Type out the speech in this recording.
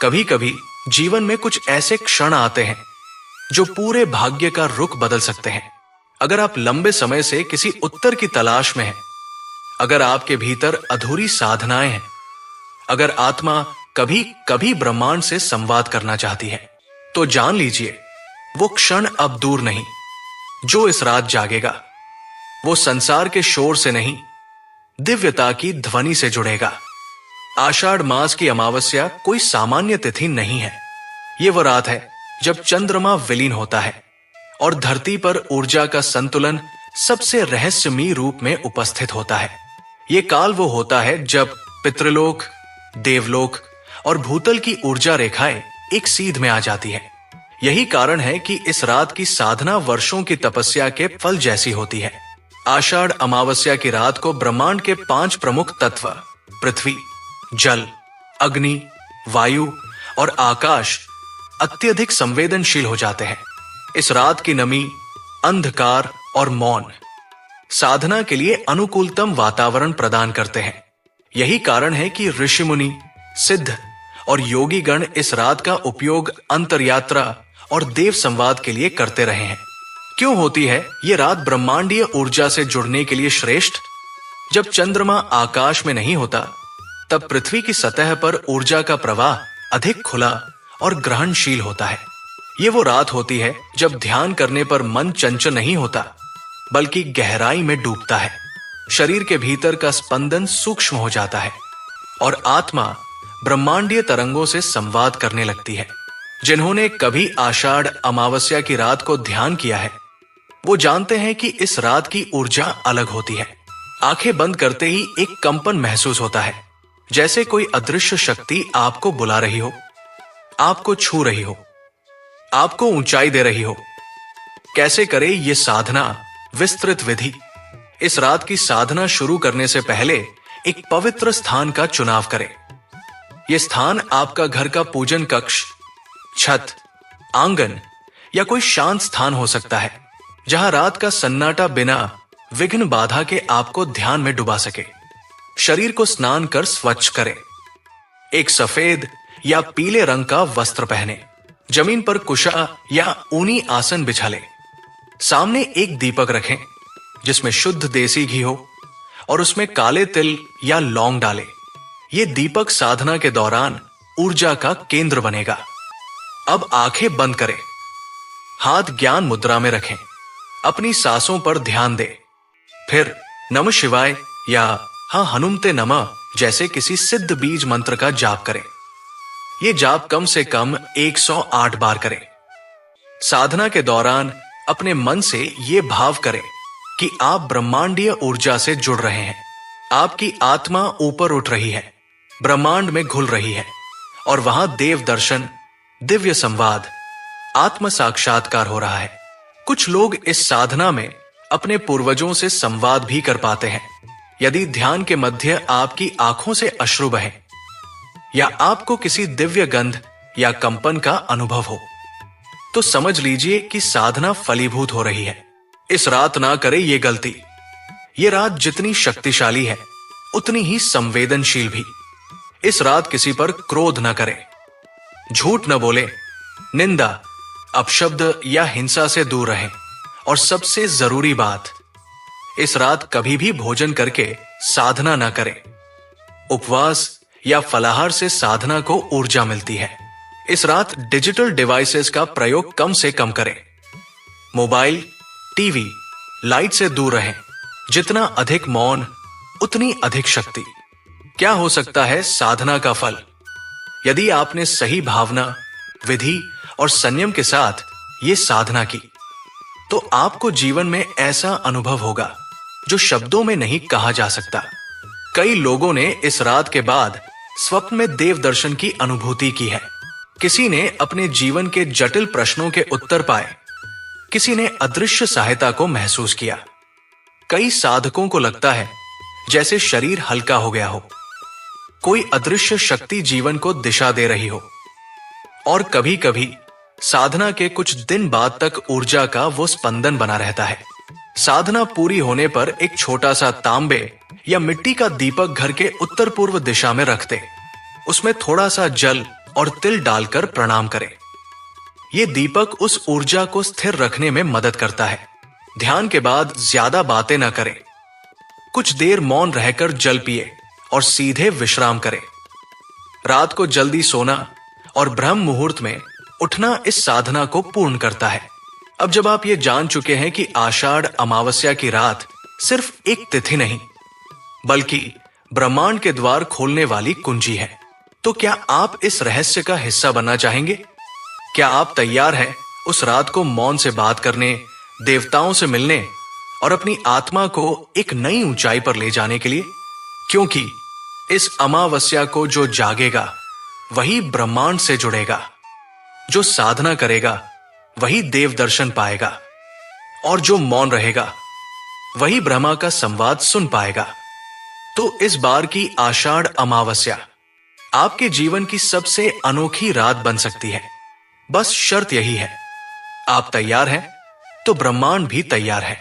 कभी कभी जीवन में कुछ ऐसे क्षण आते हैं जो पूरे भाग्य का रुख बदल सकते हैं। अगर आप लंबे समय से किसी उत्तर की तलाश में हैं, अगर आपके भीतर अधूरी साधनाएं हैं, अगर आत्मा कभी कभी ब्रह्मांड से संवाद करना चाहती है, तो जान लीजिए वो क्षण अब दूर नहीं। जो इस रात जागेगा वो संसार के शोर से नहीं, दिव्यता की ध्वनि से जुड़ेगा। आषाढ़ मास की अमावस्या कोई सामान्य तिथि नहीं है। ये वो रात है जब चंद्रमा विलीन होता है और धरती पर ऊर्जा का संतुलन सबसे रहस्यमयी रूप में उपस्थित होता है। ये काल वो होता है जब पितृलोक, देवलोक और भूतल की ऊर्जा रेखाएं एक सीध में आ जाती है। यही कारण है कि इस रात की साधना वर्षों की तपस्या के फल जैसी होती है। आषाढ़ अमावस्या की रात को ब्रह्मांड के 5 प्रमुख तत्व पृथ्वी, जल, अग्नि, वायु और आकाश अत्यधिक संवेदनशील हो जाते हैं। इस रात की नमी, अंधकार और मौन साधना के लिए अनुकूलतम वातावरण प्रदान करते हैं। यही कारण है कि ऋषि मुनि, सिद्ध और योगी गण इस रात का उपयोग अंतरयात्रा और देव संवाद के लिए करते रहे हैं। क्यों होती है ये रात ब्रह्मांडीय ऊर्जा से जुड़ने के लिए श्रेष्ठ? जब चंद्रमा आकाश में नहीं होता, तब पृथ्वी की सतह पर ऊर्जा का प्रवाह अधिक खुला और ग्रहणशील होता है। ये वो रात होती है जब ध्यान करने पर मन चंचल नहीं होता, बल्कि गहराई में डूबता है। शरीर के भीतर का स्पंदन सूक्ष्म हो जाता है और आत्मा ब्रह्मांडीय तरंगों से संवाद करने लगती है। जिन्होंने कभी आषाढ़ अमावस्या की रात को ध्यान किया है, वो जानते हैं कि इस रात की ऊर्जा अलग होती है। आंखें बंद करते ही एक कंपन महसूस होता है, जैसे कोई अदृश्य शक्ति आपको बुला रही हो, आपको छू रही हो, आपको ऊंचाई दे रही हो। कैसे करे ये साधना? विस्तृत विधि। इस रात की साधना शुरू करने से पहले एक पवित्र स्थान का चुनाव करें। यह स्थान आपका घर का पूजन कक्ष, छत, आंगन या कोई शांत स्थान हो सकता है, जहां रात का सन्नाटा बिना विघ्न बाधा के आपको ध्यान में डुबा सके। शरीर को स्नान कर स्वच्छ करें। एक सफेद या पीले रंग का वस्त्र पहने। जमीन पर कुशा या ऊनी आसन बिछा लें। सामने एक दीपक रखें जिसमें शुद्ध देसी घी हो और उसमें काले तिल या लौंग डालें। यह दीपक साधना के दौरान ऊर्जा का केंद्र बनेगा। अब आंखें बंद करें। हाथ ज्ञान मुद्रा में रखें। अपनी सांसों पर ध्यान दें। फिर नमः शिवाय या हनुमते नमः जैसे किसी सिद्ध बीज मंत्र का जाप करें। यह जाप कम से कम 108 बार करें। साधना के दौरान अपने मन से यह भाव करें कि आप ब्रह्मांडीय ऊर्जा से जुड़ रहे हैं। आपकी आत्मा ऊपर उठ रही है, ब्रह्मांड में घुल रही है और वहां देव दर्शन, दिव्य संवाद, आत्म साक्षात्कार हो रहा है। कुछ लोग इस साधना में अपने पूर्वजों से संवाद भी कर पाते हैं। यदि ध्यान के मध्य आपकी आंखों से अश्रु बहे या आपको किसी दिव्य गंध या कंपन का अनुभव हो, तो समझ लीजिए कि साधना फलीभूत हो रही है। इस रात ना करें ये गलती। ये रात जितनी शक्तिशाली है, उतनी ही संवेदनशील भी। इस रात किसी पर क्रोध न करें, झूठ न बोले, निंदा, अपशब्द या हिंसा से दूर रहें और सबसे जरूरी बात, इस रात कभी भी भोजन करके साधना न करें। उपवास या फलाहार से साधना को ऊर्जा मिलती है। इस रात डिजिटल डिवाइसेस का प्रयोग कम से कम करें। मोबाइल, टीवी, लाइट से दूर रहें। जितना अधिक मौन, उतनी अधिक शक्ति। क्या हो सकता है साधना का फल? यदि आपने सही भावना, विधि और संयम के साथ ये साधना की, तो आपको जीवन में ऐसा अनुभव होगा जो शब्दों में नहीं कहा जा सकता। कई लोगों ने इस रात के बाद स्वप्न में देव दर्शन की अनुभूति की है। किसी ने अपने जीवन के जटिल प्रश्नों के उत्तर पाए, किसी ने अदृश्य सहायता को महसूस किया। कई साधकों को लगता है जैसे शरीर हल्का हो गया हो, कोई अदृश्य शक्ति जीवन को दिशा दे रही हो। और कभी कभी साधना के कुछ दिन बाद तक ऊर्जा का वो स्पंदन बना रहता है। साधना पूरी होने पर एक छोटा सा तांबे या मिट्टी का दीपक घर के उत्तर पूर्व दिशा में रख दे। उसमें थोड़ा सा जल और तिल डालकर प्रणाम करें। ये दीपक उस ऊर्जा को स्थिर रखने में मदद करता है। ध्यान के बाद ज्यादा बातें न करें। कुछ देर मौन रहकर जल पिए और सीधे विश्राम करें। रात को जल्दी सोना और ब्रह्म मुहूर्त में उठना इस साधना को पूर्ण करता है। अब जब आप ये जान चुके हैं कि आषाढ़ अमावस्या की रात सिर्फ एक तिथि नहीं बल्कि ब्रह्मांड के द्वार खोलने वाली कुंजी है, तो क्या आप इस रहस्य का हिस्सा बनना चाहेंगे? क्या आप तैयार हैं उस रात को मौन से बात करने, देवताओं से मिलने और अपनी आत्मा को एक नई ऊंचाई पर ले जाने के लिए? क्योंकि इस अमावस्या को जो जागेगा वही ब्रह्मांड से जुड़ेगा, जो साधना करेगा वही देव दर्शन पाएगा और जो मौन रहेगा वही ब्रह्मा का संवाद सुन पाएगा। तो इस बार की आषाढ़ अमावस्या आपके जीवन की सबसे अनोखी रात बन सकती है। बस शर्त यही है, आप तैयार हैं तो ब्रह्मांड भी तैयार है।